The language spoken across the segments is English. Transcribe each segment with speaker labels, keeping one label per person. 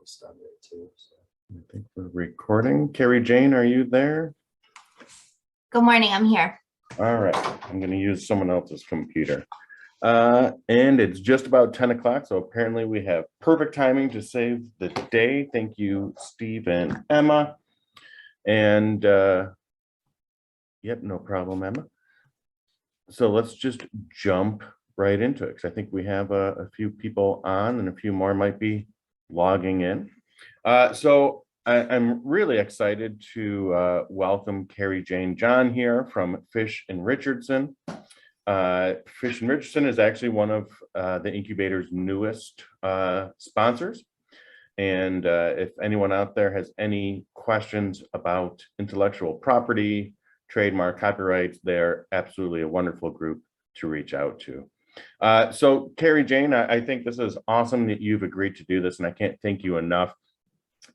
Speaker 1: focused on it too. So.
Speaker 2: I think we're recording. Carrie Jane, are you there?
Speaker 3: Good morning, I'm here.
Speaker 2: All right, I'm going to use someone else's computer. And it's just about 10 o'clock, so apparently we have perfect timing to save the day. Thank you, Steve and Emma. And yep, no problem, Emma. So let's just jump right into it, because I think we have a few people on and a few more might be logging in. So I'm really excited to welcome Carrie Jane John here from Fish and Richardson. Fish and Richardson is actually one of the incubator's newest sponsors. And if anyone out there has any questions about intellectual property, trademark, copyrights, they're absolutely a wonderful group to reach out to. So Carrie Jane, I think this is awesome that you've agreed to do this, and I can't thank you enough.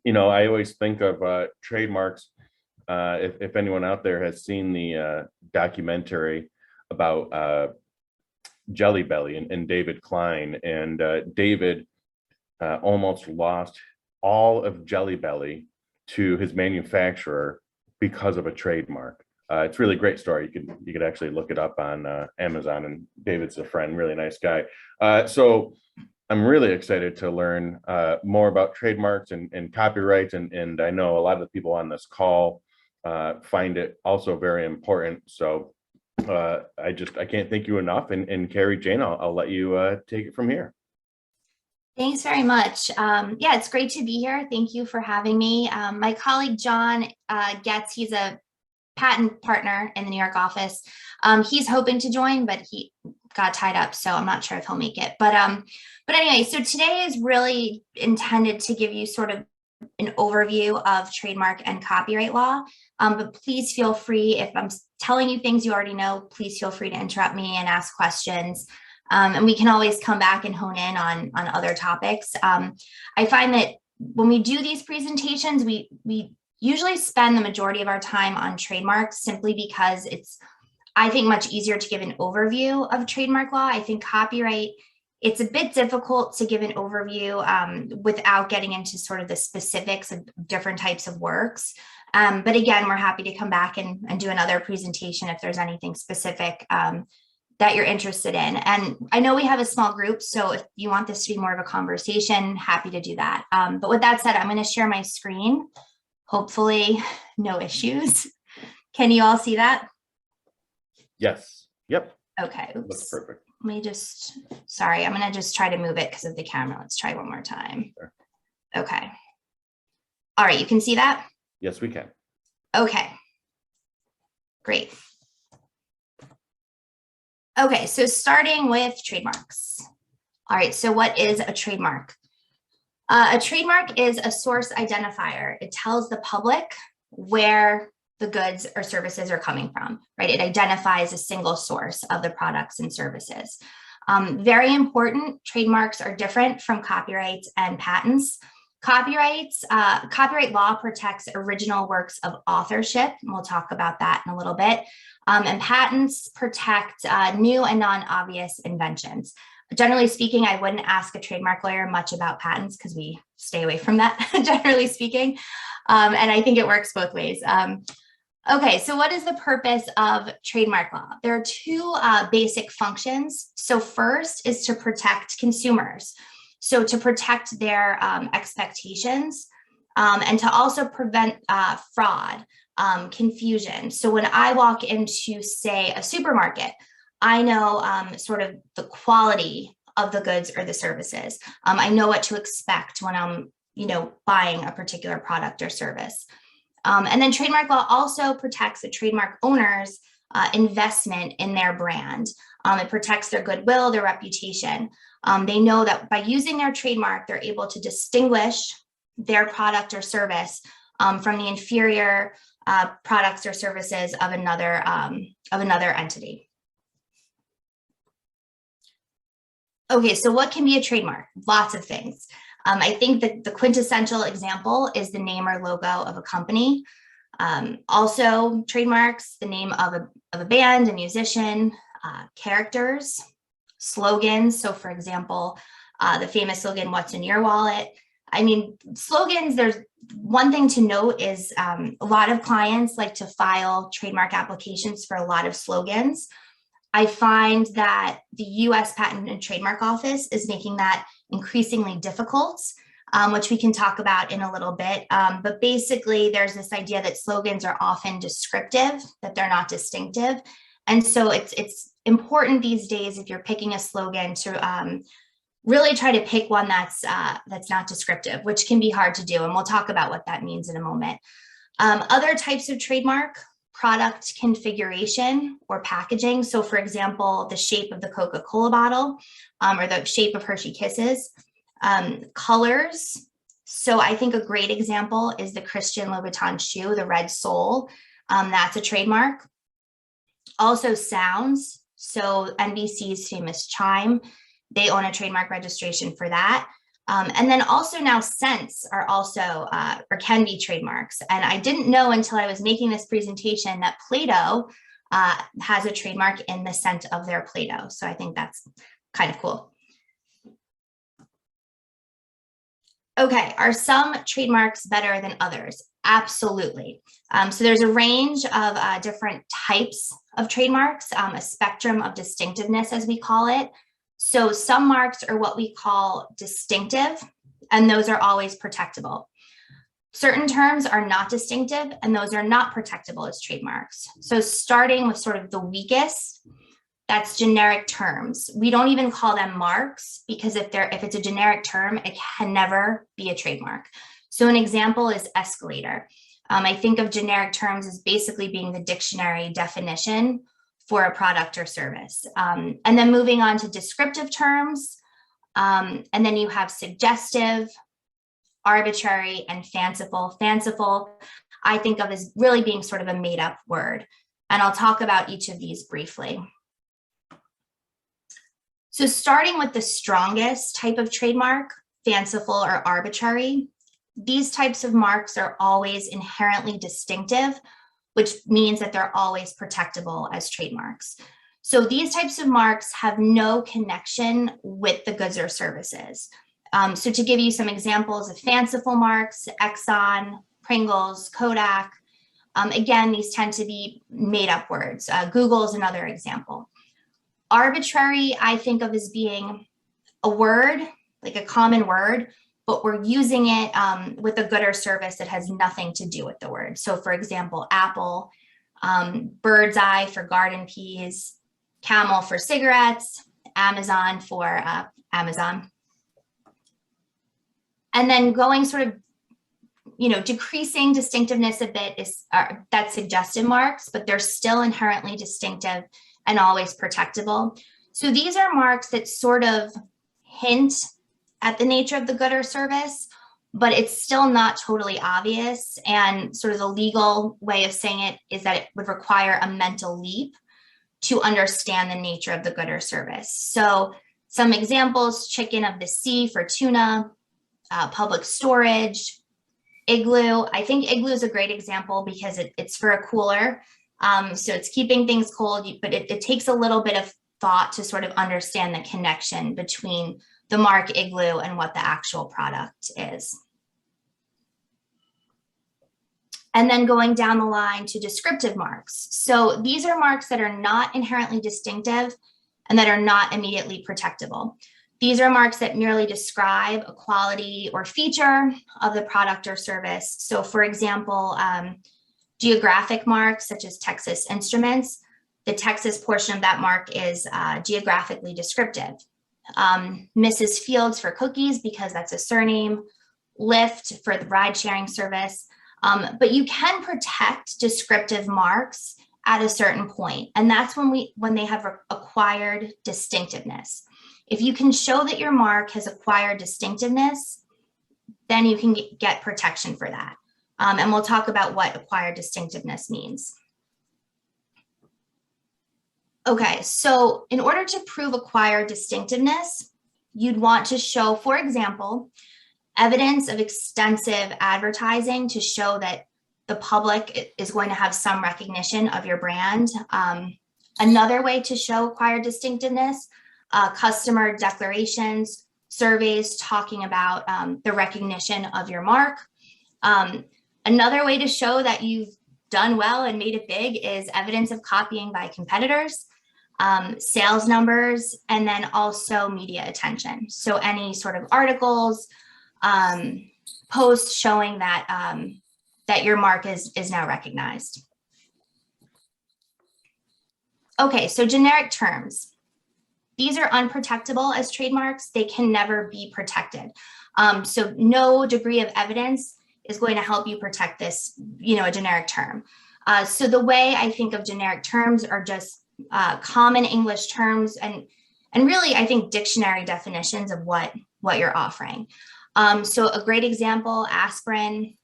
Speaker 2: You know, I always think of trademarks, if anyone out there has seen the documentary about Jelly Belly and David Klein, and David almost lost all of Jelly Belly to his manufacturer because of a trademark. It's really a great story. You could actually look it up on Amazon, and David's a friend, really nice guy. So I'm really excited to learn more about trademarks and copyrights, and I know a lot of the people on this call find it also very important. So I can't thank you enough. And Carrie Jane, I'll let you take it from here.
Speaker 3: Thanks very much. Yeah, it's great to be here. Thank you for having me. My colleague John he's a patent partner in the New York office. He's hoping to join, but he got tied up, so I'm not sure if he'll make it. But anyway, so today is really intended to give you sort of an overview of trademark and copyright law. But please feel free, if I'm telling you things you already know, please feel free to interrupt me and ask questions. And we can always come back and hone in on other topics. I find that when we do these presentations, we usually spend the majority of our time on trademarks simply because it's, I think, much easier to give an overview of trademark law. I think copyright, it's a bit difficult to give an overview without getting into sort of the specifics of different types of works. But again, we're happy to come back and do another presentation if there's anything specific that you're interested in. And I know we have a small group, so if you want this to be more of a conversation, happy to do that. But with that said, I'm going to share my screen. Hopefully no issues. Can you all see that?
Speaker 2: Yes. Yep.
Speaker 3: Okay. Oops.
Speaker 2: Looks perfect.
Speaker 3: Let me just, sorry, I'm going to just try to move it because of the camera. Let's try one more time.
Speaker 2: Sure.
Speaker 3: Okay. All right. You can see that?
Speaker 2: Yes, we can.
Speaker 3: Okay. Great. Okay. So starting with trademarks. All right. So what is a trademark? A trademark is a source identifier. It tells the public where the goods or services are coming from, right? It identifies a single source of the products and services. Very important, trademarks are different from copyrights and patents. Copyright law protects original works of authorship, and we'll talk about that in a little bit. And patents protect new and non-obvious inventions. Generally speaking, I wouldn't ask a trademark lawyer much about patents because we stay away from that, generally speaking. And I think it works both ways. Okay, so what is the purpose of trademark law? There are two basic functions. So first is to protect consumers. So to protect their expectations and to also prevent fraud, confusion. So when I walk into, say, a supermarket, I know sort of the quality of the goods or the services. I know what to expect when I'm, buying a particular product or service. And then trademark law also protects the trademark owner's investment in their brand. It protects their goodwill, their reputation. They know that by using their trademark, they're able to distinguish their product or service from the inferior products or services of another entity. Okay, so what can be a trademark? Lots of things. I think that the quintessential example is the name or logo of a company. Also, trademarks, the name of a band, a musician, characters, slogans. So for example, the famous slogan, "What's in your wallet?" I mean, slogans, there's one thing to note is a lot of clients like to file trademark applications for a lot of slogans. I find that the US Patent and Trademark Office is making that increasingly difficult, which we can talk about in a little bit. But basically, there's this idea that slogans are often descriptive, that they're not distinctive. And so it's important these days, if you're picking a slogan, to really try to pick one that's not descriptive, which can be hard to do. And we'll talk about what that means in a moment. Other types of trademark: product configuration or packaging. So for example, the shape of the Coca-Cola bottle or the shape of Hershey Kisses. Colors. So I think a great example is the Christian Louboutin shoe, the red sole. That's a trademark. Also sounds. So NBC's famous chime, they own a trademark registration for that. And then also now scents are also or can be trademarks. And I didn't know until I was making this presentation that Play-Doh has a trademark in the scent of their Play-Doh. So I think that's kind of cool. Okay, are some trademarks better than others? Absolutely. So there's a range of different types of trademarks, a spectrum of distinctiveness, as we call it. So some marks are what we call distinctive, and those are always protectable. Certain terms are not distinctive, and those are not protectable as trademarks. So starting with sort of the weakest, that's generic terms. We don't even call them marks, because if it's a generic term, it can never be a trademark. So an example is escalator. I think of generic terms as basically being the dictionary definition for a product or service. And then moving on to descriptive terms, and then you have suggestive, arbitrary, and fanciful. Fanciful, I think of as really being sort of a made up word. And I'll talk about each of these briefly. So starting with the strongest type of trademark, fanciful or arbitrary, these types of marks are always inherently distinctive, which means that they're always protectable as trademarks. So these types of marks have no connection with the goods or services. So to give you some examples of fanciful marks, Exxon, Pringles, Kodak, again, these tend to be made up words. Google is another example. Arbitrary, I think of as being a word, like a common word, but we're using it with a good or service that has nothing to do with the word. So for example, apple, bird's eye for garden peas, camel for cigarettes, Amazon for Amazon. And then going sort of, decreasing distinctiveness a bit is that's suggestive marks, but they're still inherently distinctive and always protectable. So these are marks that sort of hint at the nature of the good or service, but it's still not totally obvious. And sort of the legal way of saying it is that it would require a mental leap to understand the nature of the good or service. So some examples: chicken of the sea for tuna, public storage, igloo. I think igloo is a great example because it's for a cooler. So it's keeping things cold, but it takes a little bit of thought to sort of understand the connection between the mark igloo and what the actual product is. And then going down the line to descriptive marks. So these are marks that are not inherently distinctive and that are not immediately protectable. These are marks that merely describe a quality or feature of the product or service. So for example, geographic marks such as Texas Instruments, the Texas portion of that mark is geographically descriptive. Mrs. Fields for cookies, because that's a surname, Lyft for the ride sharing service. But you can protect descriptive marks at a certain point, and that's when they have acquired distinctiveness. If you can show that your mark has acquired distinctiveness, then you can get protection for that. And we'll talk about what acquired distinctiveness means. Okay, so in order to prove acquired distinctiveness, you'd want to show, for example, evidence of extensive advertising to show that the public is going to have some recognition of your brand. Another way to show acquired distinctiveness, customer declarations, surveys talking about the recognition of your mark. Another way to show that you've done well and made it big is evidence of copying by competitors, sales numbers, and then also media attention. So any sort of articles, posts showing that that your mark is now recognized. Okay, so generic terms. These are unprotectable as trademarks. They can never be protected. So no degree of evidence is going to help you protect this, a generic term. So the way I think of generic terms are just common English terms and really, I think, dictionary definitions of what you're offering. So a great example, aspirin,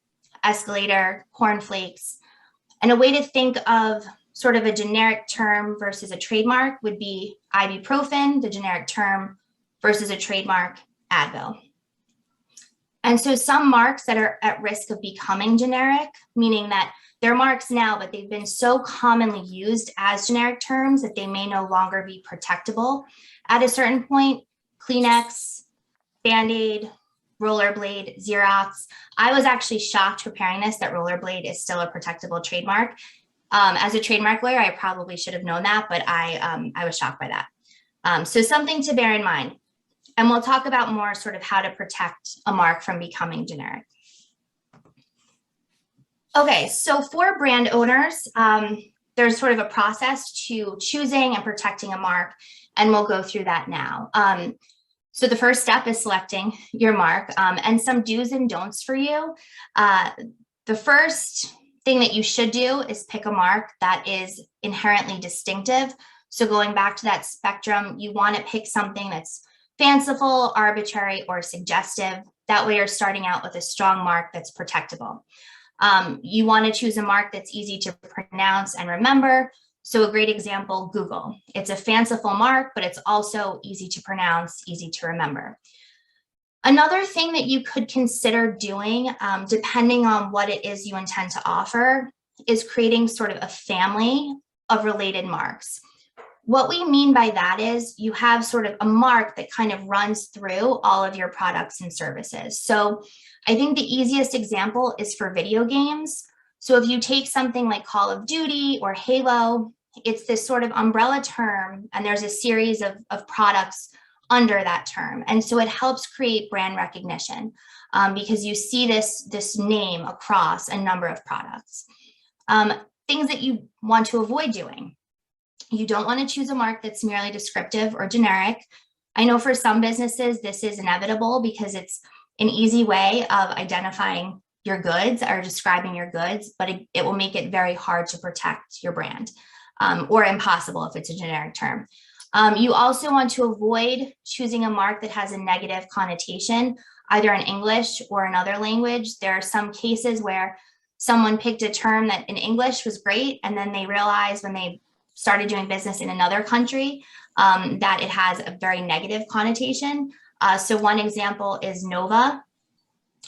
Speaker 3: escalator, cornflakes. And a way to think of sort of a generic term versus a trademark would be ibuprofen, the generic term, versus a trademark, Advil. And so some marks that are at risk of becoming generic, meaning that they're marks now, but they've been so commonly used as generic terms that they may no longer be protectable. At a certain point, Kleenex, Band-Aid, Rollerblade, Xerox. I was actually shocked preparing this that Rollerblade is still a protectable trademark. As a trademark lawyer, I probably should have known that, but I was shocked by that. So something to bear in mind. And we'll talk about more sort of how to protect a mark from becoming generic. Okay, so for brand owners, there's sort of a process to choosing and protecting a mark, and we'll go through that now. So the first step is selecting your mark, and some do's and don'ts for you. The first thing that you should do is pick a mark that is inherently distinctive. So going back to that spectrum, you want to pick something that's fanciful, arbitrary, or suggestive. That way you're starting out with a strong mark that's protectable. You want to choose a mark that's easy to pronounce and remember. So a great example, Google. It's a fanciful mark, but it's also easy to pronounce, easy to remember. Another thing that you could consider doing, depending on what it is you intend to offer, is creating sort of a family of related marks. What we mean by that is you have sort of a mark that kind of runs through all of your products and services. So I think the easiest example is for video games. So if you take something like Call of Duty or Halo, it's this sort of umbrella term, and there's a series of products under that term. And so it helps create brand recognition because you see this name across a number of products. Things that you want to avoid doing. You don't want to choose a mark that's merely descriptive or generic. I know for some businesses, this is inevitable because it's an easy way of identifying your goods or describing your goods, but it will make it very hard to protect your brand or impossible if it's a generic term. You also want to avoid choosing a mark that has a negative connotation, either in English or another language. There are some cases where someone picked a term that in English was great, and then they realized when they started doing business in another country that it has a very negative connotation. So one example is Nova,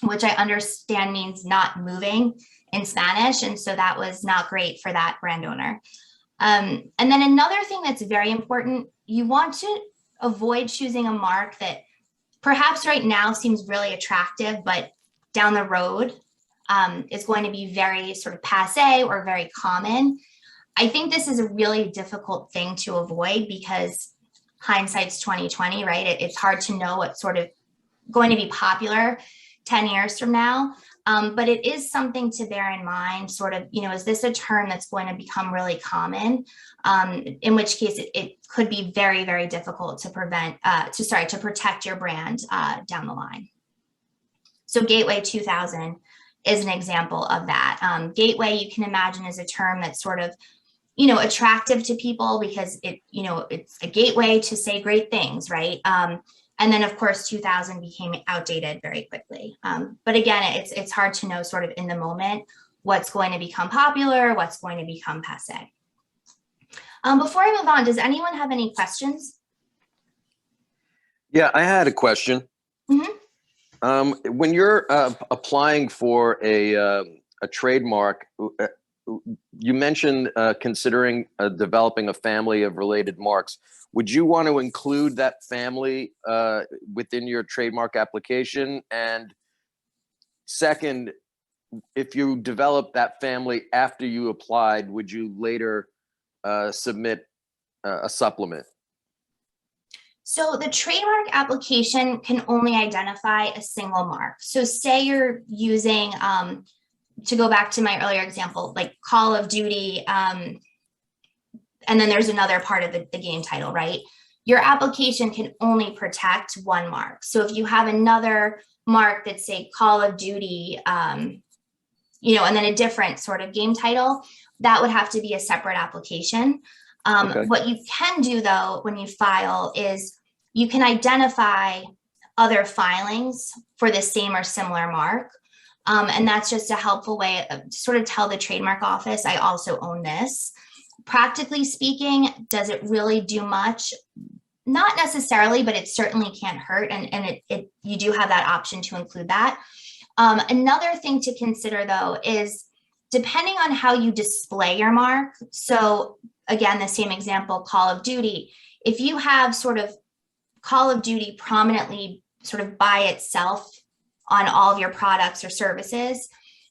Speaker 3: which I understand means not moving in Spanish. And so that was not great for that brand owner. And then another thing that's very important, you want to avoid choosing a mark that perhaps right now seems really attractive, but down the road is going to be very sort of passé or very common. I think this is a really difficult thing to avoid because hindsight's 2020, right? It's hard to know what's sort of going to be popular 10 years from now. But it is something to bear in mind, sort of, is this a term that's going to become really common? In which case it could be very, very difficult to protect your brand down the line. So Gateway 2000 is an example of that. Gateway, you can imagine, is a term that's sort of, attractive to people because it's a gateway to say great things, right? And then, of course, 2000 became outdated very quickly. But again, it's hard to know sort of in the moment what's going to become popular, what's going to become passé. Before I move on, does anyone have any questions?
Speaker 1: Yeah, I had a question. Mm-hmm. When you're applying for a trademark, you mentioned considering developing a family of related marks. Would you want to include that family within your trademark application? And second, if you develop that family after you applied, would you later submit a supplement?
Speaker 3: So the trademark application can only identify a single mark. So say you're using, to go back to my earlier example, like Call of Duty, and then there's another part of the game title, right? Your application can only protect one mark. So if you have another mark that say Call of Duty, and then a different sort of game title, that would have to be a separate application.
Speaker 1: Okay.
Speaker 3: What you can do though, when you file, is you can identify other filings for the same or similar mark. And that's just a helpful way of sort of tell the trademark office, I also own this. Practically speaking, does it really do much? Not necessarily, but it certainly can't hurt. And you do have that option to include that. Another thing to consider though is depending on how you display your mark. So again, the same example, Call of Duty. If you have sort of Call of Duty prominently sort of by itself on all of your products or services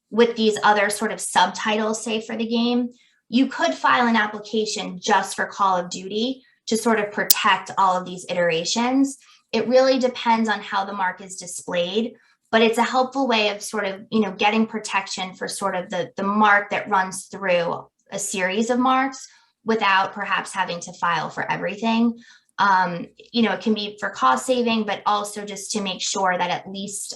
Speaker 3: with these other sort of subtitles, say for the game, you could file an application just for Call of Duty to sort of protect all of these iterations. It really depends on how the mark is displayed, but it's a helpful way of sort of, getting protection for sort of the mark that runs through a series of marks without perhaps having to file for everything. It can be for cost saving, but also just to make sure that at least,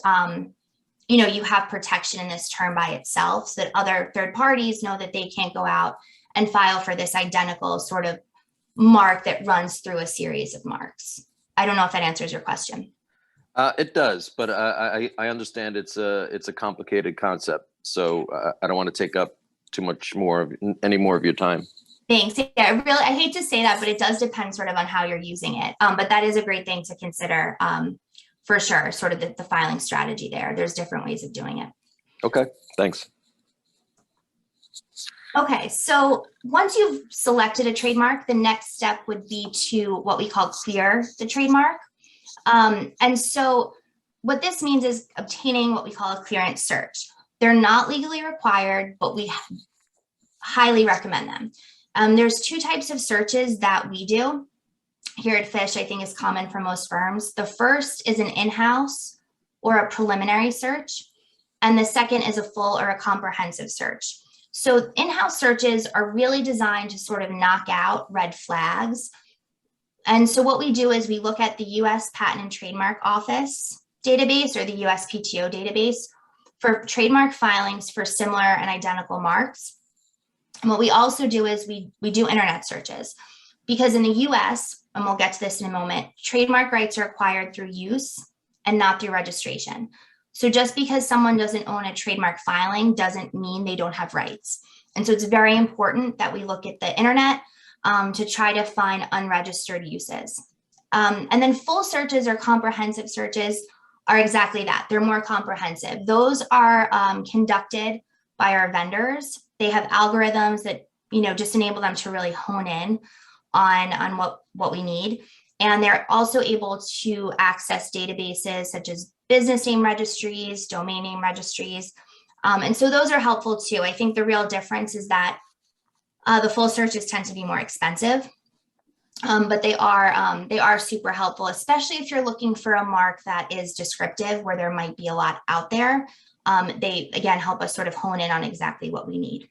Speaker 3: you have protection in this term by itself so that other third parties know that they can't go out and file for this identical sort of mark that runs through a series of marks. I don't know if that answers your question.
Speaker 1: It does, but I understand it's a complicated concept, so I don't want to take up too much any more of your time.
Speaker 3: Thanks. Yeah, I hate to say that, but it does depend sort of on how you're using it. But that is a great thing to consider for sure, sort of the filing strategy there. There's different ways of doing it.
Speaker 1: Okay, thanks.
Speaker 3: Okay, so once you've selected a trademark, the next step would be to what we call clear the trademark. And so what this means is obtaining what we call a clearance search. They're not legally required, but we highly recommend them. There's two types of searches that we do here at Fish, I think is common for most firms. The first is an in-house or a preliminary search, and the second is a full or a comprehensive search. So in-house searches are really designed to sort of knock out red flags. And so what we do is we look at the US Patent and Trademark Office database or the USPTO database for trademark filings for similar and identical marks. And what we also do is we do internet searches, because in the US, and we'll get to this in a moment, trademark rights are acquired through use and not through registration. So just because someone doesn't own a trademark filing doesn't mean they don't have rights. And so it's very important that we look at the internet to try to find unregistered uses. And then full searches or comprehensive searches are exactly that. They're more comprehensive. Those are conducted by our vendors. They have algorithms that, just enable them to really hone in on what we need. And they're also able to access databases such as business name registries, domain name registries. And so those are helpful too. I think the real difference is that the full searches tend to be more expensive, but they are super helpful, especially if you're looking for a mark that is descriptive, where there might be a lot out there. They, again, help us sort of hone in on exactly what we need.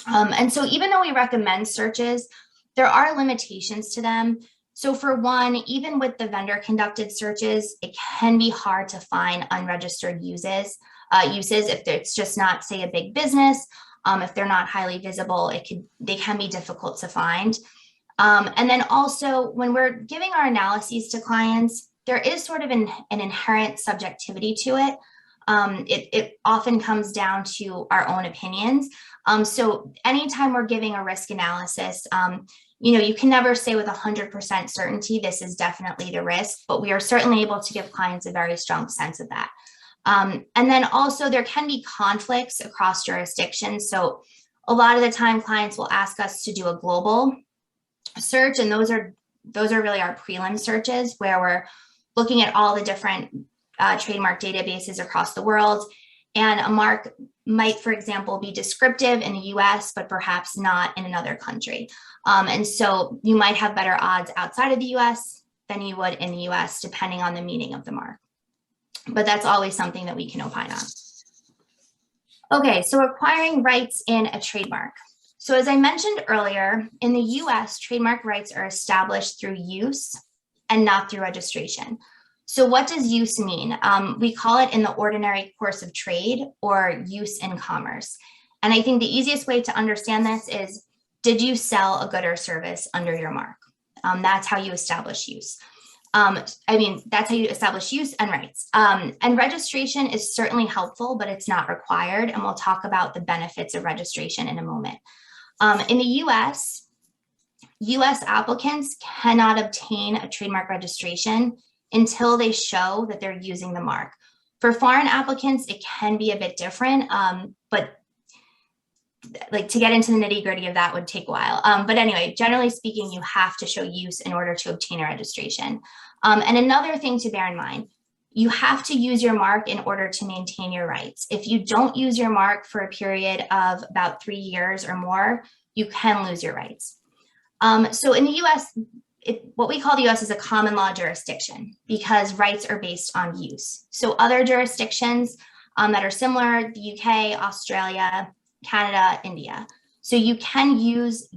Speaker 3: And so even though we recommend searches, there are limitations to them. So for one, even with the vendor conducted searches, it can be hard to find unregistered uses if it's just not, say, a big business. If they're not highly visible, they can be difficult to find. And then also when we're giving our analyses to clients, there is sort of an inherent subjectivity to it. It often comes down to our own opinions. So anytime we're giving a risk analysis, you can never say with 100% certainty, this is definitely the risk, but we are certainly able to give clients a very strong sense of that. And then also there can be conflicts across jurisdictions. So A lot of the time clients will ask us to do a global search, and those are really our prelim searches where we're looking at all the different trademark databases across the world. And a mark might, for example, be descriptive in the US, but perhaps not in another country. And so you might have better odds outside of the US than you would in the US, depending on the meaning of the mark. But that's always something that we can opine on. Okay, so acquiring rights in a trademark. So as I mentioned earlier, in the US, trademark rights are established through use and not through registration. So what does use mean? We call it in the ordinary course of trade or use in commerce. And I think the easiest way to understand this is, did you sell a good or service under your mark? That's how you establish use. That's how you establish use and rights. And registration is certainly helpful, but it's not required. And we'll talk about the benefits of registration in a moment. In the US applicants cannot obtain a trademark registration until they show that they're using the mark. For foreign applicants, it can be a bit different, but like to get into the nitty-gritty of that would take a while. But anyway, generally speaking, you have to show use in order to obtain a registration. And another thing to bear in mind, you have to use your mark in order to maintain your rights. If you don't use your mark for a period of about 3 years or more, you can lose your rights. So in the US, what we call the US is a common law jurisdiction because rights are based on use. So other jurisdictions that are similar, the UK, Australia, Canada, India. So you can use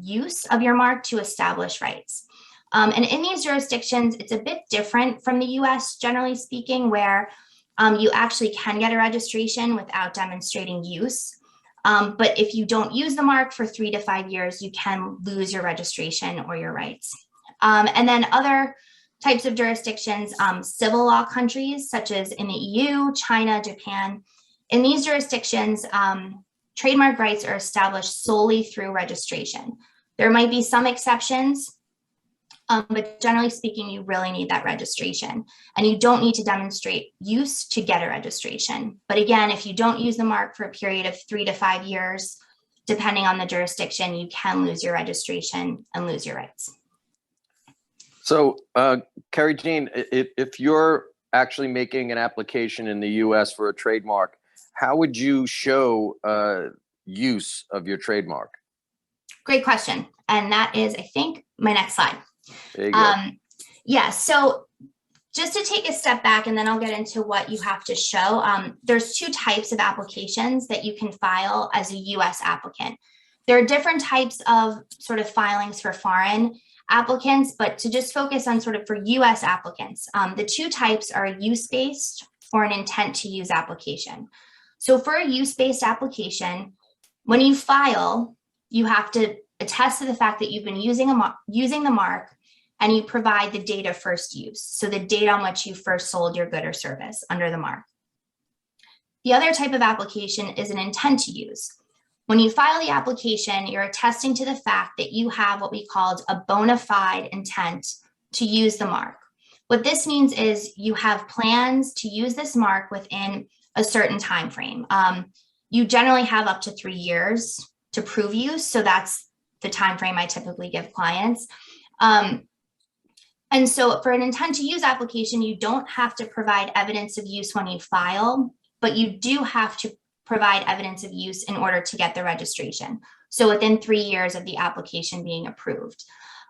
Speaker 3: of your mark to establish rights. And in these jurisdictions, it's a bit different from the US, generally speaking, where you actually can get a registration without demonstrating use. But if you don't use the mark for 3 to 5 years, you can lose your registration or your rights. And then other types of jurisdictions, civil law countries, such as in the EU, China, Japan. In these jurisdictions, trademark rights are established solely through registration. There might be some exceptions, but generally speaking, you really need that registration. And you don't need to demonstrate use to get a registration. But again, if you don't use the mark for a period of 3 to 5 years, depending on the jurisdiction, you can lose your registration and lose your rights.
Speaker 1: So, Carrie Jean, if you're actually making an application in the US for a trademark, how would you show use of your trademark?
Speaker 3: Great question. And that is, I think, my next slide.
Speaker 1: There you go.
Speaker 3: Yeah, so just to take a step back, and then I'll get into what you have to show. There's 2 types of applications that you can file as a US applicant. There are different types of sort of filings for foreign applicants, but to just focus on sort of for US applicants, the 2 types are a use-based or an intent to use application. So for a use-based application, when you file, you have to attest to the fact that you've been using the mark, and you provide the date of first use. So the date on which you first sold your good or service under the mark. The other type of application is an intent to use. When you file the application, you're attesting to the fact that you have what we called a bona fide intent to use the mark. What this means is you have plans to use this mark within a certain time frame. You generally have up to 3 years to prove use, so that's the time frame I typically give clients. And so for an intent to use application, you don't have to provide evidence of use when you file, but you do have to provide evidence of use in order to get the registration. So within 3 years of the application being approved.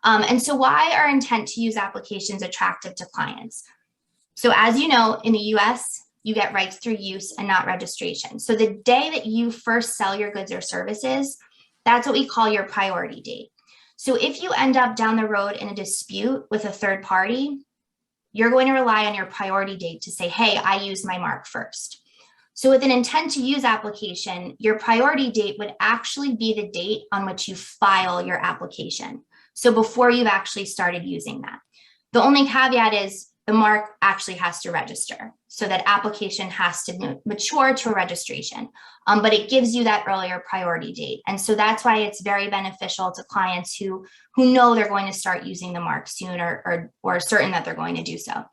Speaker 3: And so why are intent to use applications attractive to clients? So as you know, in the US, you get rights through use and not registration. So the day that you first sell your goods or services, that's what we call your priority date. So if you end up down the road in a dispute with a third party, you're going to rely on your priority date to say, hey, I used my mark first. So with an intent to use application, your priority date would actually be the date on which you file your application. So before you've actually started using that. The only caveat is the mark actually has to register. So that application has to mature to a registration, but it gives you that earlier priority date. And so that's why it's very beneficial to clients who know they're going to start using the mark soon or are certain that they're going to do so.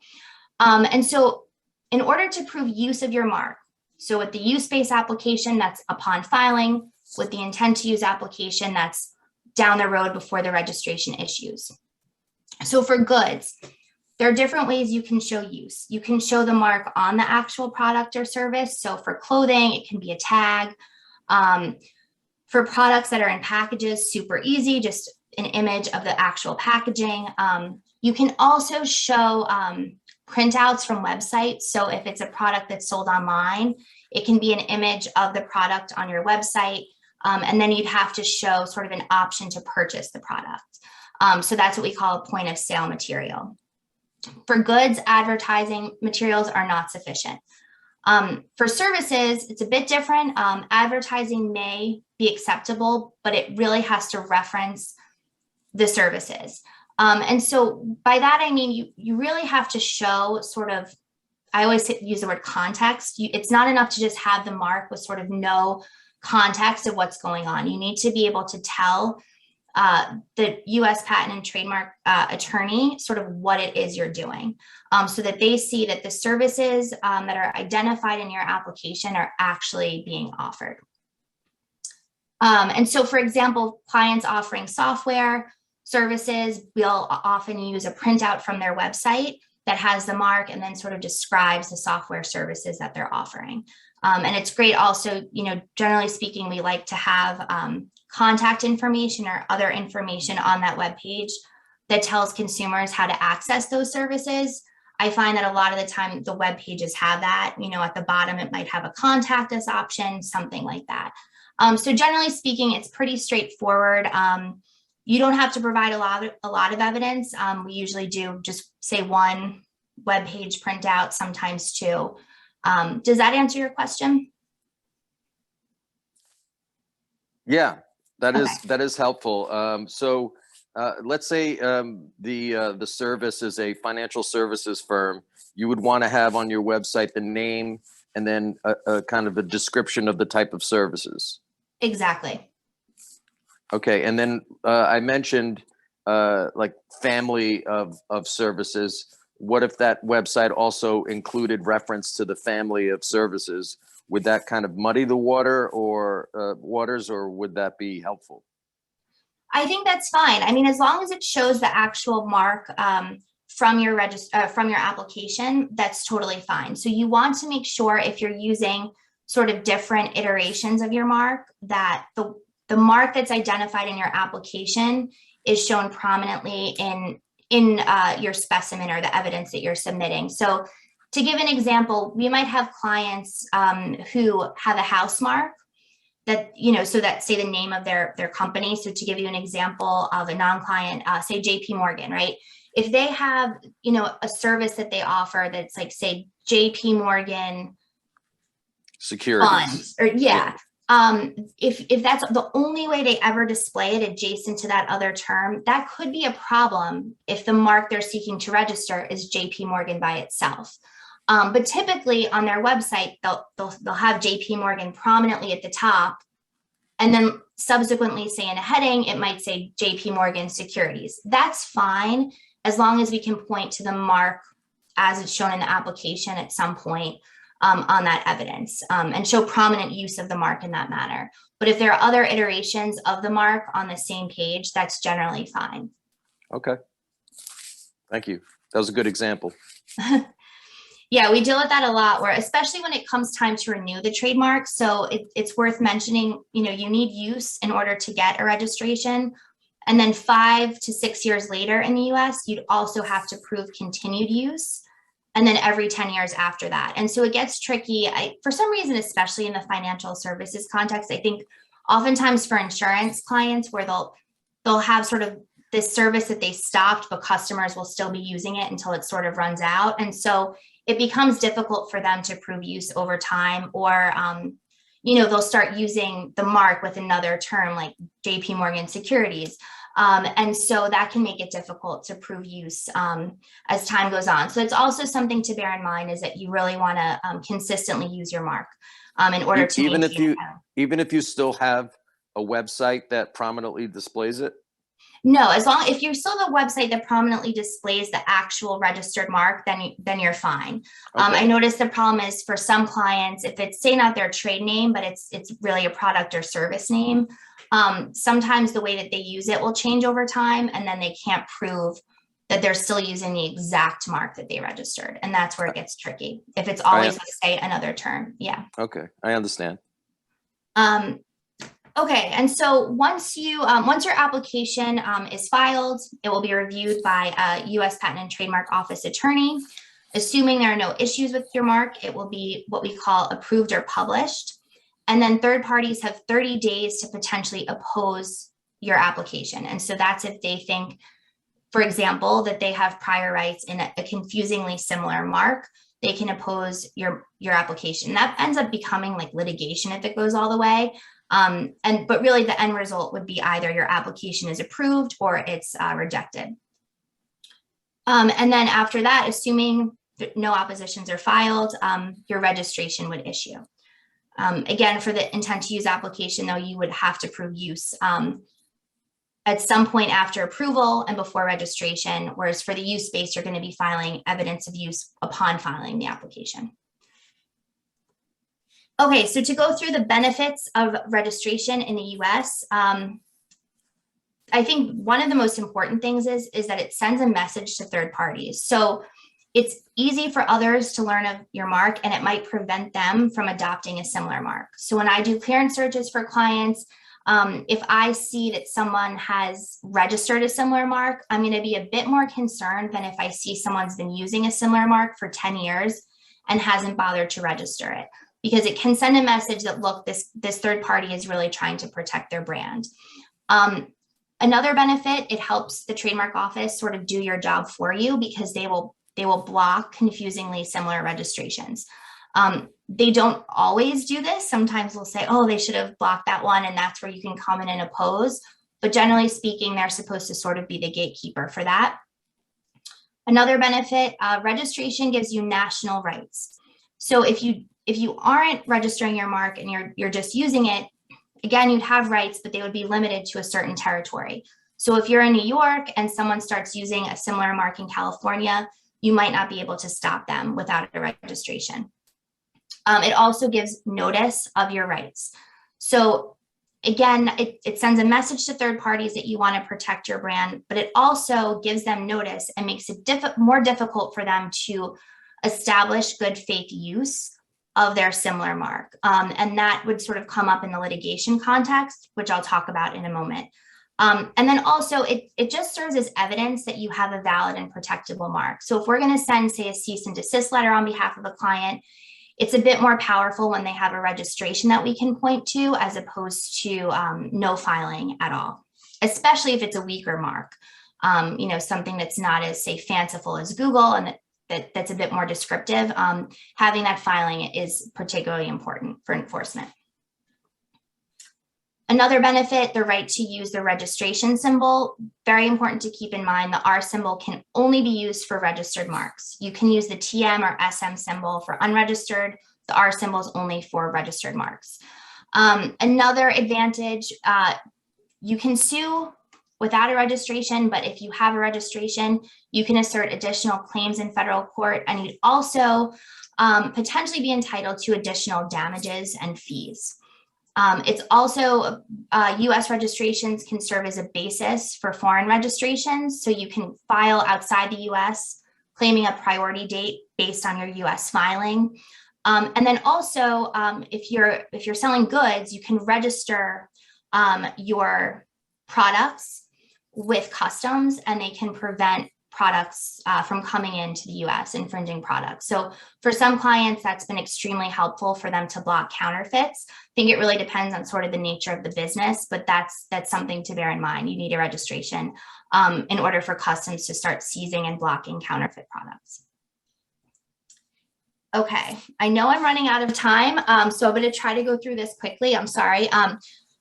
Speaker 3: And so in order to prove use of your mark, so with the use-based application, that's upon filing, with the intent to use application that's down the road before the registration issues. So for goods, there are different ways you can show use. You can show the mark on the actual product or service. So for clothing, it can be a tag. For products that are in packages, super easy, just an image of the actual packaging. You can also show printouts from websites. So if it's a product that's sold online, it can be an image of the product on your website. And then you'd have to show sort of an option to purchase the product. So that's what we call a point of sale material. For goods, advertising materials are not sufficient. For services, it's a bit different. Advertising may be acceptable, but it really has to reference the services. And so by that, I mean, you really have to show sort of, I always use the word context. It's not enough to just have the mark with sort of no context of what's going on. You need to be able to tell the US Patent and Trademark attorney sort of what it is you're doing, so that they see that the services that are identified in your application are actually being offered. And so, for example, clients offering software services will often use a printout from their website that has the mark and then sort of describes the software services that they're offering. And it's great also, you know, generally speaking, we like to have contact information or other information on that web page that tells consumers how to access those services. I find that a lot of the time the web pages have that, you know, at the bottom, it might have a contact us option, something like that. So generally speaking, it's pretty straightforward. You don't have to provide a lot of evidence. We usually do just say one web page printout, sometimes two. Does that answer your question?
Speaker 1: Yeah, that
Speaker 3: Okay.
Speaker 1: that is helpful. So let's say the service is a financial services firm. You would want to have on your website the name and then a kind of a description of the type of services.
Speaker 3: Exactly.
Speaker 1: Okay, and then I mentioned like family of services. What if that website also included reference to the family of services? Would that kind of muddy the waters, or would that be helpful?
Speaker 3: I think that's fine. I mean, as long as it shows the actual mark from your application, that's totally fine. So you want to make sure, if you're using sort of different iterations of your mark, that the mark that's identified in your application is shown prominently in your specimen or the evidence that you're submitting. So to give an example, we might have clients who have a house mark that, you know, so that say the name of their company. So to give you an example of a non-client, say JP Morgan, right? If they have, you know, a service that they offer that's like, say, JP Morgan
Speaker 1: Securities.
Speaker 3: funds, or yeah. If that's the only way they ever display it adjacent to that other term, that could be a problem if the mark they're seeking to register is JP Morgan by itself. But typically on their website, they'll have JP Morgan prominently at the top, and then subsequently, say in a heading, it might say JP Morgan Securities. That's fine, as long as we can point to the mark as it's shown in the application at some point on that evidence, and show prominent use of the mark in that manner. But if there are other iterations of the mark on the same page, that's generally fine.
Speaker 1: Okay. Thank you. That was a good example.
Speaker 3: Yeah, we deal with that a lot, where especially when it comes time to renew the trademark. So it's worth mentioning, you know, you need use in order to get a registration. And then 5 to 6 years later in the US, you'd also have to prove continued use. And then every 10 years after that. And so it gets tricky. For some reason, especially in the financial services context, I think oftentimes for insurance clients where they'll have sort of this service that they stopped, but customers will still be using it until it sort of runs out. And so it becomes difficult for them to prove use over time, or, you know, they'll start using the mark with another term like JP Morgan Securities. And so that can make it difficult to prove use as time goes on. So it's also something to bear in mind, is that you really want to consistently use your mark in order to
Speaker 1: even if you still have a website that prominently displays it.
Speaker 3: No, as long if you saw the website that prominently displays the actual registered mark, then you're fine.
Speaker 1: Okay.
Speaker 3: I noticed the problem is for some clients, if it's say not their trade name, but it's really a product or service name, sometimes the way that they use it will change over time, and then they can't prove that they're still using the exact mark that they registered, and that's where it gets tricky. If it's always like, say another term, yeah.
Speaker 1: Okay, I understand.
Speaker 3: Okay, and so once your application is filed, it will be reviewed by a U.S. Patent and Trademark Office attorney. Assuming there are no issues with your mark, it will be what we call approved or published. And then third parties have 30 days to potentially oppose your application. And so that's if they think, for example, that they have prior rights in a confusingly similar mark, they can oppose your application. That ends up becoming like litigation if it goes all the way. But really the end result would be either your application is approved or it's rejected. And then after that, assuming that no oppositions are filed, your registration would issue. Again, for the intent to use application, though, you would have to prove use at some point after approval and before registration, whereas for the use space, you're going to be filing evidence of use upon filing the application. Okay, so to go through the benefits of registration in the US, I think one of the most important things is that it sends a message to third parties. So it's easy for others to learn of your mark, and it might prevent them from adopting a similar mark. So when I do clearance searches for clients, if I see that someone has registered a similar mark, I'm going to be a bit more concerned than if I see someone's been using a similar mark for 10 years and hasn't bothered to register it, because it can send a message that, look, this third party is really trying to protect their brand. Another benefit, it helps the trademark office sort of do your job for you, because they will block confusingly similar registrations. They don't always do this. Sometimes they'll say, oh, they should have blocked that one, and that's where you can come in and oppose. But generally speaking, they're supposed to sort of be the gatekeeper for that. Another benefit, registration gives you national rights. So if you aren't registering your mark and you're just using it, again, you'd have rights, but they would be limited to a certain territory. So if you're in New York and someone starts using a similar mark in California, you might not be able to stop them without a registration. It also gives notice of your rights. So again, it sends a message to third parties that you want to protect your brand, but it also gives them notice and makes it more difficult for them to establish good faith use of their similar mark. And that would sort of come up in the litigation context, which I'll talk about in a moment. And then also it just serves as evidence that you have a valid and protectable mark. So if we're going to send, say, a cease and desist letter on behalf of a client, it's a bit more powerful when they have a registration that we can point to, as opposed to no filing at all, especially if it's a weaker mark, something that's not as, say, fanciful as Google, and that's a bit more descriptive. Having that filing is particularly important for enforcement. Another benefit, the right to use the registration symbol. Very important to keep in mind, the R symbol can only be used for registered marks. You can use the TM or SM symbol for unregistered. The R symbol is only for registered marks. Another advantage, you can sue without a registration, but if you have a registration, you can assert additional claims in federal court, and you'd also potentially be entitled to additional damages and fees. It's also, US registrations can serve as a basis for foreign registrations. So you can file outside the US claiming a priority date based on your US filing. And then also, if you're selling goods, you can register your products with customs, and they can prevent products from coming into the US, infringing products. So for some clients, that's been extremely helpful for them to block counterfeits. I think it really depends on sort of the nature of the business, but that's something to bear in mind. You need a registration in order for customs to start seizing and blocking counterfeit products. Okay, I know I'm running out of time, so I'm going to try to go through this quickly. I'm sorry.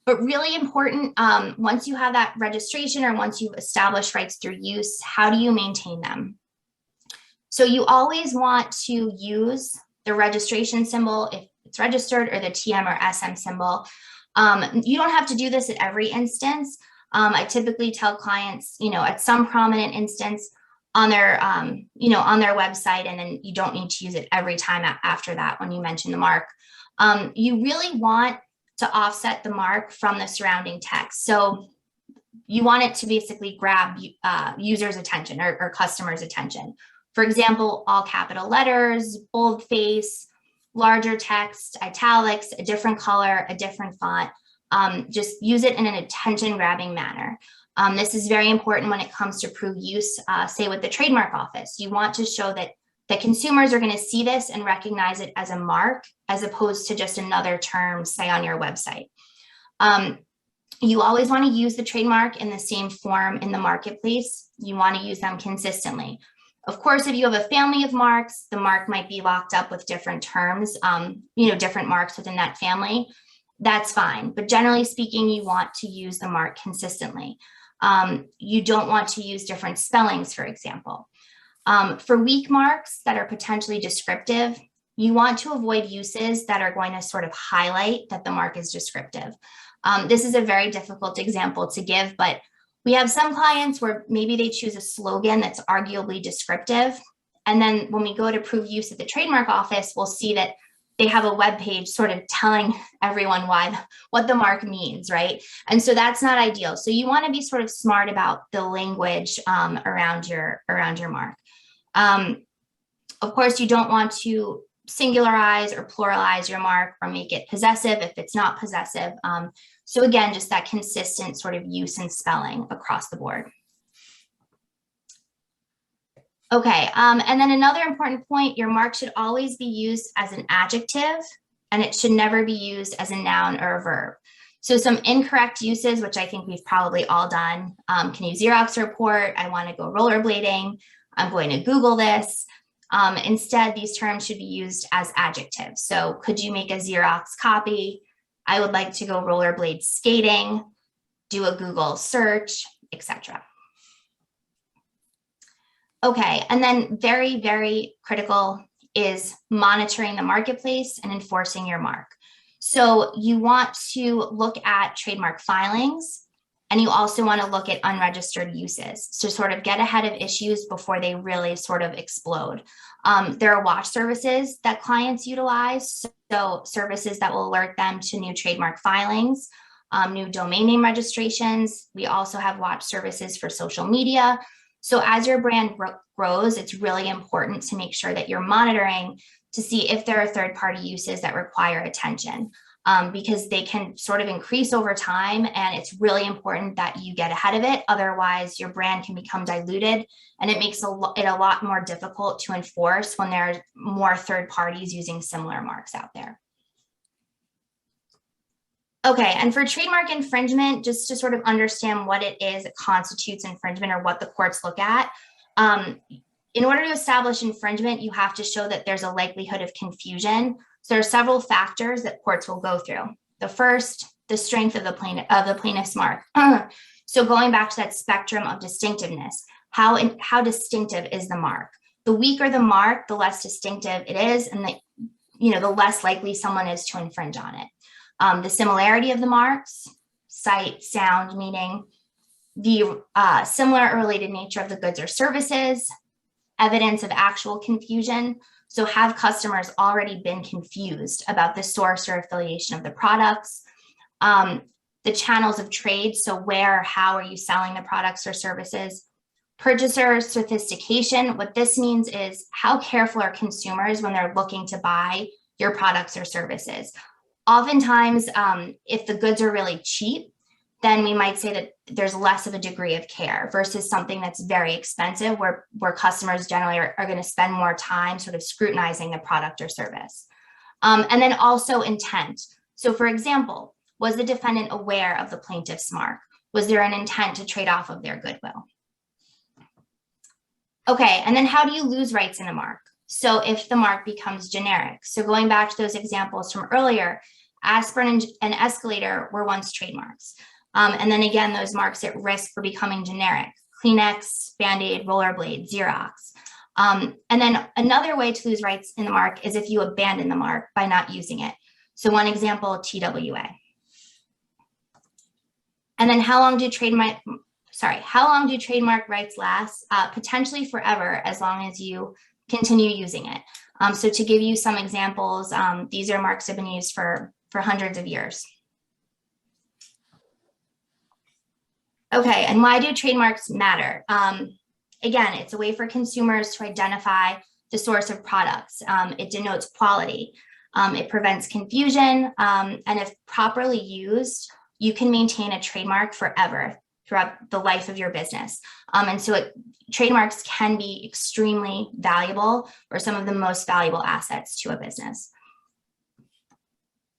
Speaker 3: But really important, once you have that registration, or once you've established rights through use, how do you maintain them? So you always want to use the registration symbol if it's registered, or the TM or SM symbol. You don't have to do this at every instance, I typically tell clients, at some prominent instance on their, on their website, and then you don't need to use it every time after that when you mention the mark. You really want to offset the mark from the surrounding text. So you want it to basically grab users' attention or customers' attention. For example, all capital letters, boldface, larger text, italics, a different color, a different font. Just use it in an attention-grabbing manner. This is very important when it comes to prove use, say with the trademark office. You want to show that consumers are going to see this and recognize it as a mark, as opposed to just another term, say, on your website. You always want to use the trademark in the same form in the marketplace. You want to use them consistently. Of course, if you have a family of marks, the mark might be locked up with different terms, different marks within that family. That's fine. But generally speaking, you want to use the mark consistently. You don't want to use different spellings, for example. For weak marks that are potentially descriptive, you want to avoid uses that are going to sort of highlight that the mark is descriptive. This is a very difficult example to give, but we have some clients where maybe they choose a slogan that's arguably descriptive. And then when we go to prove use at the trademark office, we'll see that they have a web page sort of telling everyone what the mark means, right? And so that's not ideal. So you want to be sort of smart about the language around your mark. Of course, you don't want to singularize or pluralize your mark or make it possessive if it's not possessive. So again, just that consistent sort of use and spelling across the board. Okay, and then another important point, your mark should always be used as an adjective, and it should never be used as a noun or a verb. So some incorrect uses, which I think we've probably all done. Can you Xerox a report? I want to go rollerblading. I'm going to Google this. Instead, these terms should be used as adjectives. So could you make a Xerox copy? I would like to go rollerblade skating, do a Google search, etc. Okay, and then very, very critical is monitoring the marketplace and enforcing your mark. So you want to look at trademark filings, and you also want to look at unregistered uses to sort of get ahead of issues before they really sort of explode. There are watch services that clients utilize, so services that will alert them to new trademark filings, new domain name registrations. We also have watch services for social media. So as your brand grows, it's really important to make sure that you're monitoring to see if there are third-party uses that require attention, because they can sort of increase over time, and it's really important that you get ahead of it. Otherwise, your brand can become diluted, and it makes it a lot more difficult to enforce when there are more third parties using similar marks out there. Okay, and for trademark infringement, just to sort of understand what it is that constitutes infringement or what the courts look at, in order to establish infringement, you have to show that there's a likelihood of confusion. So there are several factors that courts will go through. The first, the strength of the plaintiff's mark. So going back to that spectrum of distinctiveness, how distinctive is the mark? The weaker the mark, the less distinctive it is, and the less likely someone is to infringe on it. The similarity of the marks, sight, sound, meaning, the similar or related nature of the goods or services, evidence of actual confusion. So have customers already been confused about the source or affiliation of the products? The channels of trade, so where, how are you selling the products or services? Purchaser sophistication, what this means is how careful are consumers when they're looking to buy your products or services? Oftentimes, if the goods are really cheap, then we might say that there's less of a degree of care versus something that's very expensive, where customers generally are going to spend more time sort of scrutinizing the product or service. And then also intent. So for example, was the defendant aware of the plaintiff's mark? Was there an intent to trade off of their goodwill? Okay, and then how do you lose rights in a mark? So if the mark becomes generic, so going back to those examples from earlier, aspirin and escalator were once trademarks. And then again, those marks at risk for becoming generic: Kleenex, Band-Aid, rollerblade, Xerox. And then another way to lose rights in the mark is if you abandon the mark by not using it. So one example, TWA. And then how long do trademark rights last? Potentially forever, as long as you continue using it. So to give you some examples, these are marks that have been used for hundreds of years. Okay, and why do trademarks matter? Again, it's a way for consumers to identify the source of products. It denotes quality. It prevents confusion, and if properly used, you can maintain a trademark forever throughout the life of your business. And so trademarks can be extremely valuable, or some of the most valuable assets to a business.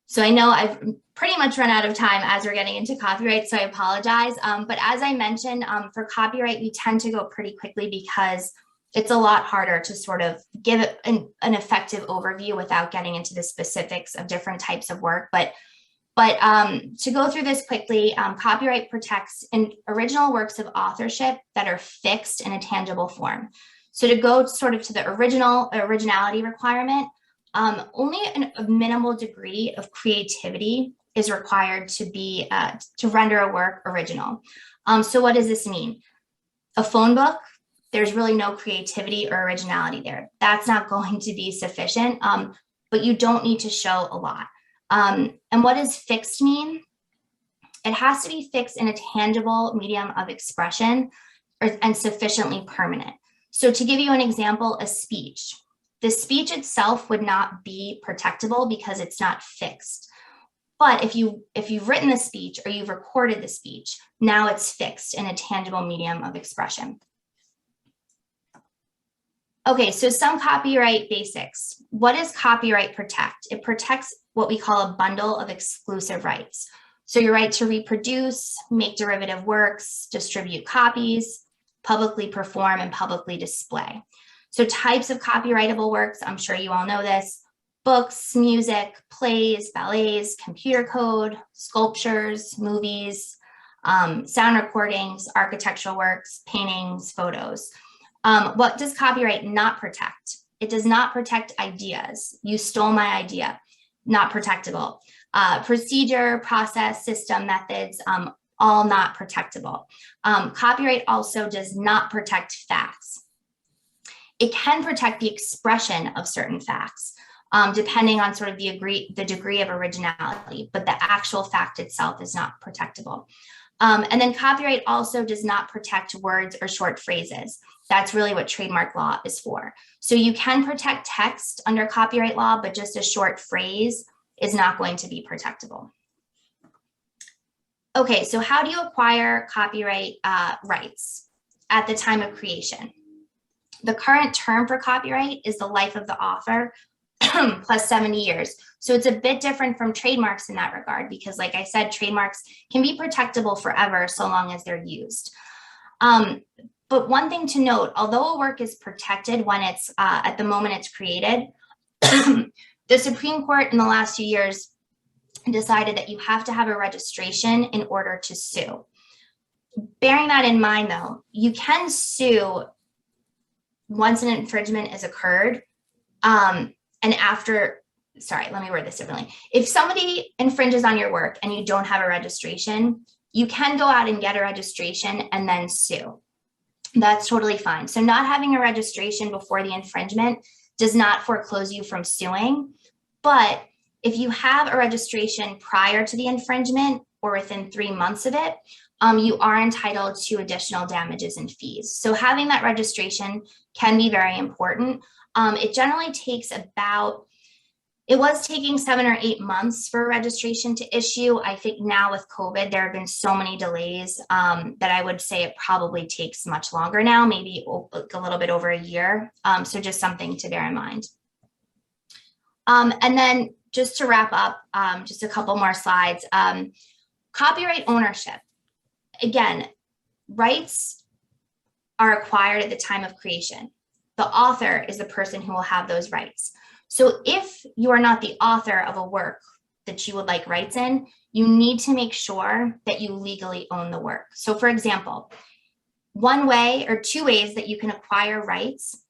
Speaker 3: So I know I've pretty much run out of time as we're getting into copyright, so I apologize. But as I mentioned, for copyright, we tend to go pretty quickly because it's a lot harder to sort of give it an effective overview without getting into the specifics of different types of work. But to go through this quickly, copyright protects original works of authorship that are fixed in a tangible form. So to go sort of to the originality requirement, only a minimal degree of creativity is required to render a work original. So what does this mean? A phone book, there's really no creativity or originality there. That's not going to be sufficient, but you don't need to show a lot. And what does fixed mean? It has to be fixed in a tangible medium of expression and sufficiently permanent. So to give you an example, a speech. The speech itself would not be protectable because it's not fixed. But if you've written the speech or you've recorded the speech, now it's fixed in a tangible medium of expression. Okay, so some copyright basics. What does copyright protect? It protects what we call a bundle of exclusive rights. So your right to reproduce, make derivative works, distribute copies, publicly perform, and publicly display. So types of copyrightable works, I'm sure you all know this: books, music, plays, ballets, computer code, sculptures, movies, sound recordings, architectural works, paintings, photos. What does copyright not protect? It does not protect ideas. You stole my idea, not protectable. Procedure, process, system, methods, all not protectable. Copyright also does not protect facts. It can protect the expression of certain facts, depending on sort of the degree of originality, but the actual fact itself is not protectable. And then copyright also does not protect words or short phrases. That's really what trademark law is for. So you can protect text under copyright law, but just a short phrase is not going to be protectable. Okay, so how do you acquire copyright rights at the time of creation? The current term for copyright is the life of the author plus 70 years. So it's a bit different from trademarks in that regard, because like I said, trademarks can be protectable forever so long as they're used. But one thing to note, although a work is protected when it's at the moment it's created, the Supreme Court in the last few years decided that you have to have a registration in order to sue. Bearing that in mind, though, you can sue once an infringement has occurred, and after, sorry, let me word this differently. If somebody infringes on your work and you don't have a registration, you can go out and get a registration and then sue. That's totally fine. So not having a registration before the infringement does not foreclose you from suing. But if you have a registration prior to the infringement or within 3 months of it, you are entitled to additional damages and fees. So having that registration can be very important. It generally takes it was taking 7 or 8 months for registration to issue. I think now with COVID, there have been so many delays that I would say it probably takes much longer now, maybe a little bit over a year. So just something to bear in mind. And then just to wrap up, just a couple more slides. Copyright ownership. Again, rights are acquired at the time of creation. The author is the person who will have those rights. So if you are not the author of a work that you would like rights in, you need to make sure that you legally own the work. So for example, one way or two ways that you can acquire rights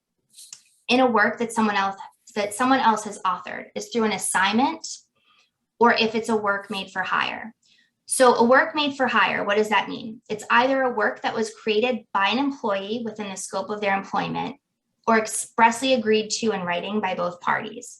Speaker 3: in a work that someone else has authored is through an assignment, or if it's a work made for hire. So a work made for hire, what does that mean? It's either a work that was created by an employee within the scope of their employment or expressly agreed to in writing by both parties.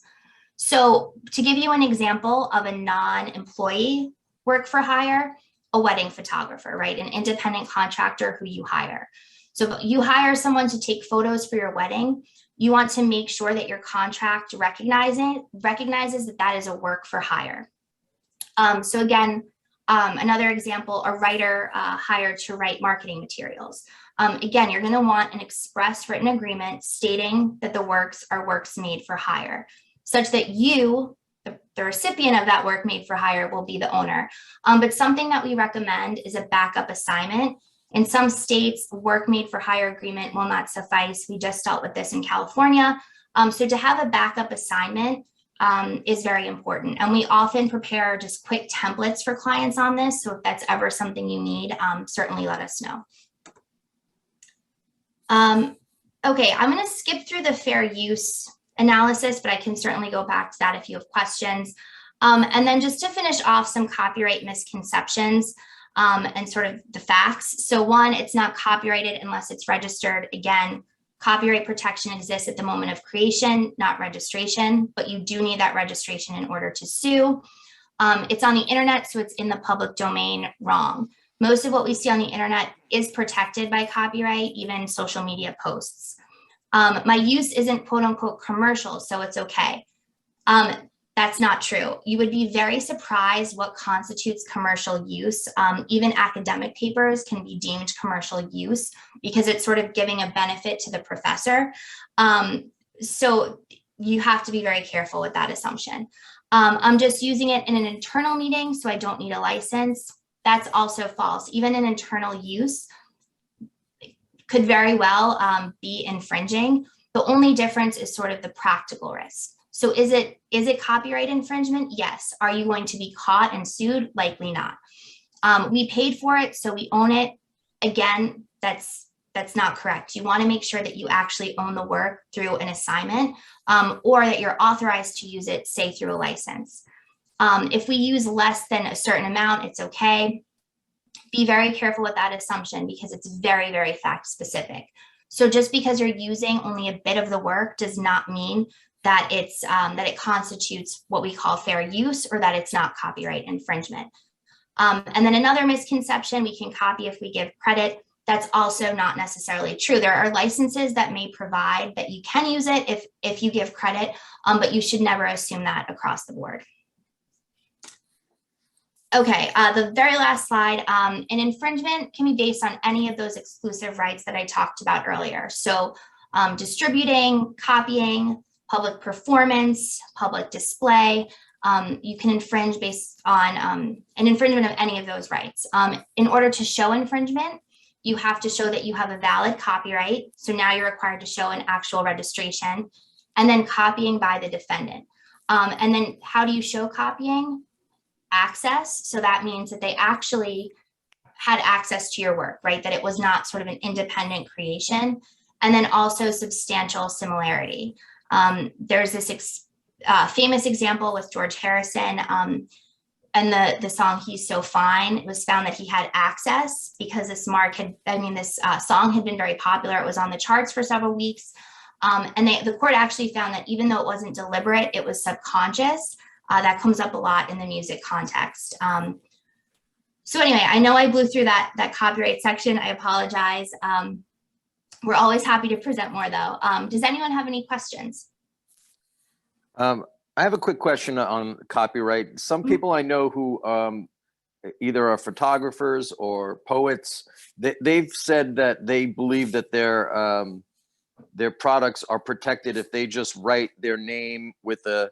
Speaker 3: So to give you an example of a non-employee work for hire, a wedding photographer, right? An independent contractor who you hire. So if you hire someone to take photos for your wedding, you want to make sure that your contract recognizes that that is a work for hire. So again, another example, a writer hired to write marketing materials. Again, you're going to want an express written agreement stating that the works are works made for hire, such that you, the recipient of that work made for hire, will be the owner. But something that we recommend is a backup assignment. In some states, work made for hire agreement will not suffice. We just dealt with this in California. So to have a backup assignment is very important. And we often prepare just quick templates for clients on this. So if that's ever something you need, certainly let us know. Okay, I'm going to skip through the fair use analysis, but I can certainly go back to that if you have questions. And then just to finish off some copyright misconceptions and sort of the facts. So one, it's not copyrighted unless it's registered. Again, copyright protection exists at the moment of creation, not registration, but you do need that registration in order to sue. It's on the internet, so it's in the public domain. Wrong. Most of what we see on the internet is protected by copyright, even social media posts. My use isn't quote unquote commercial, so it's okay. That's not true. You would be very surprised what constitutes commercial use. Even academic papers can be deemed commercial use because it's sort of giving a benefit to the professor. So you have to be very careful with that assumption. I'm just using it in an internal meeting, so I don't need a license. That's also false. Even an internal use could very well be infringing. The only difference is sort of the practical risk. So is it copyright infringement? Yes. Are you going to be caught and sued? Likely not. We paid for it, so we own it. Again, that's not correct. You want to make sure that you actually own the work through an assignment or that you're authorized to use it, say through a license. If we use less than a certain amount, it's okay. Be very careful with that assumption because it's very, very fact specific. So just because you're using only a bit of the work does not mean that it's that it constitutes what we call fair use or that it's not copyright infringement. And then another misconception, we can copy if we give credit. That's also not necessarily true. There are licenses that may provide that you can use it if you give credit, but you should never assume that across the board. Okay, the very last slide, an infringement can be based on any of those exclusive rights that I talked about earlier. So distributing, copying, public performance, public display, you can infringe based on an infringement of any of those rights. In order to show infringement, you have to show that you have a valid copyright. So now you're required to show an actual registration and then copying by the defendant. And then how do you show copying? Access. So that means that they actually had access to your work, right? That it was not sort of an independent creation. And then also substantial similarity. There's this famous example with George Harrison and the song He's So Fine. It was found that he had access because this song had been very popular. It was on the charts for several weeks. And the court actually found that even though it wasn't deliberate, it was subconscious. That comes up a lot in the music context. So anyway, I know I blew through that copyright section. I apologize. We're always happy to present more though. Does anyone have any questions?
Speaker 1: I have a quick question on copyright. Some people I know who either are photographers or poets, they've said that they believe that their products are protected if they just write their name with a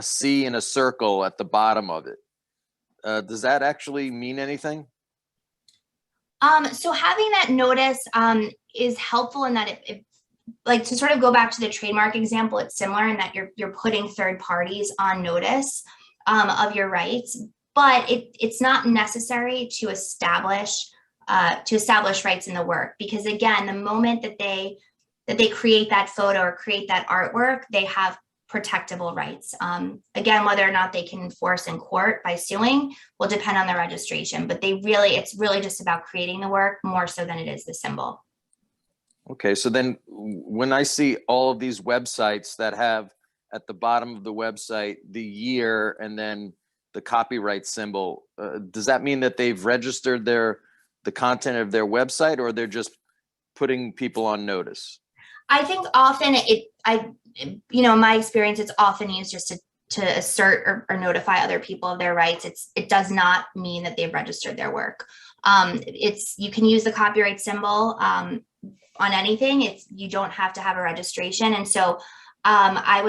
Speaker 1: C and a circle at the bottom of it. Does that actually mean anything?
Speaker 3: So having that notice is helpful in that it like to sort of go back to the trademark example, it's similar in that you're putting third parties on notice of your rights, but it's not necessary to establish rights in the work, because again, the moment that they create that photo or create that artwork, they have protectable rights. Again, whether or not they can enforce in court by suing will depend on the registration, but it's really just about creating the work more so than it is the symbol.
Speaker 1: Okay, so then when I see all of these websites that have at the bottom of the website the year and then the copyright symbol, does that mean that they've registered the content of their website, or they're just putting people on notice?
Speaker 3: I think often in my experience, it's often used just to assert or notify other people of their rights. It does not mean that they've registered their work. You can use the copyright symbol on anything. You don't have to have a registration. And so I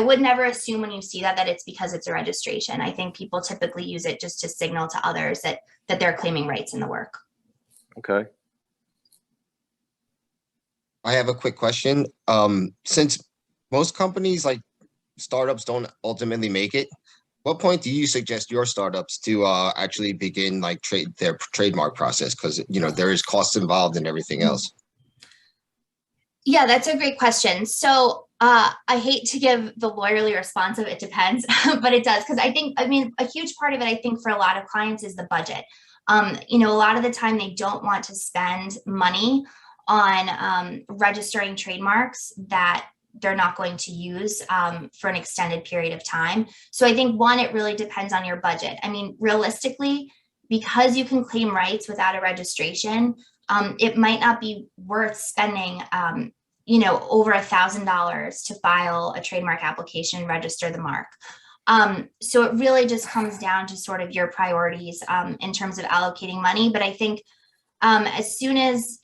Speaker 3: would never assume when you see that it's because it's a registration. I think people typically use it just to signal to others that they're claiming rights in the work.
Speaker 1: Okay.
Speaker 4: I have a quick question. Since most companies like startups don't ultimately make it, what point do you suggest your startups to actually begin like their trademark process? Because there is costs involved and everything else.
Speaker 3: Yeah, that's a great question. So I hate to give the lawyerly response of it depends, but it does, because a huge part of it, I think, for a lot of clients is the budget. A lot of the time they don't want to spend money on registering trademarks that they're not going to use for an extended period of time. So I think, one, it really depends on your budget. I mean, realistically, because you can claim rights without a registration, it might not be worth spending over $1,000 to file a trademark application and register the mark. So it really just comes down to sort of your priorities in terms of allocating money. But I think as soon as,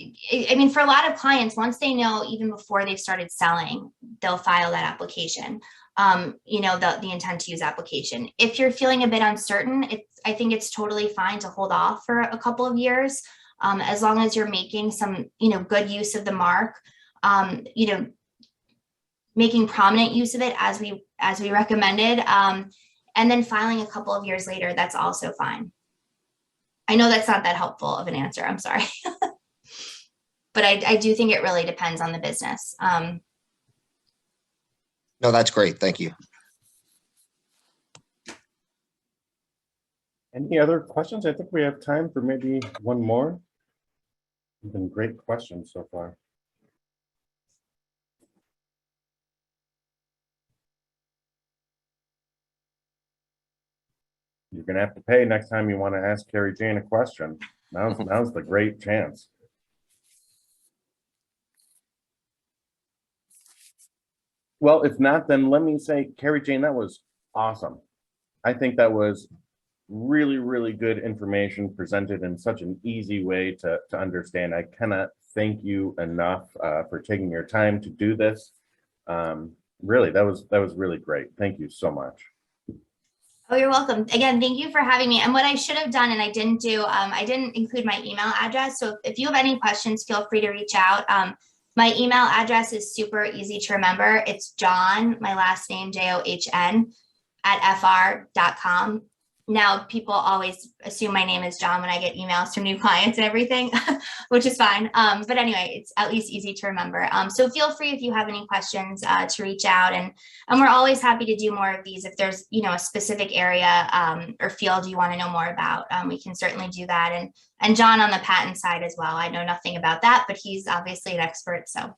Speaker 3: for a lot of clients, once they know, even before they've started selling, they'll file that application, the intent to use application. If you're feeling a bit uncertain, I think it's totally fine to hold off for a couple of years, as long as you're making some, good use of the mark, making prominent use of it as we recommended, and then filing a couple of years later, that's also fine. I know that's not that helpful of an answer, I'm sorry. But I do think it really depends on the business.
Speaker 4: No, that's great. Thank you.
Speaker 2: Any other questions? I think we have time for maybe one more. It's been great questions so far. You're going to have to pay next time you want to ask Carrie Jane a question. Now's the great chance. Well, if not, then let me say, Carrie Jane, that was awesome. I think that was really, really good information presented in such an easy way to understand. I cannot thank you enough for taking your time to do this. Really, that was really great. Thank you so much.
Speaker 3: Oh, you're welcome. Again, thank you for having me. And what I should have done, and I didn't do, I didn't include my email address. So if you have any questions, feel free to reach out. My email address is super easy to remember. It's John, my last name, JOHN, @fr.com. Now, people always assume my name is John when I get emails from new clients and everything, which is fine. But anyway, it's at least easy to remember. So feel free, if you have any questions, to reach out. And we're always happy to do more of these. If there's, a specific area or field you want to know more about, we can certainly do that. And John on the patent side as well. I know nothing about that, but he's obviously an expert. So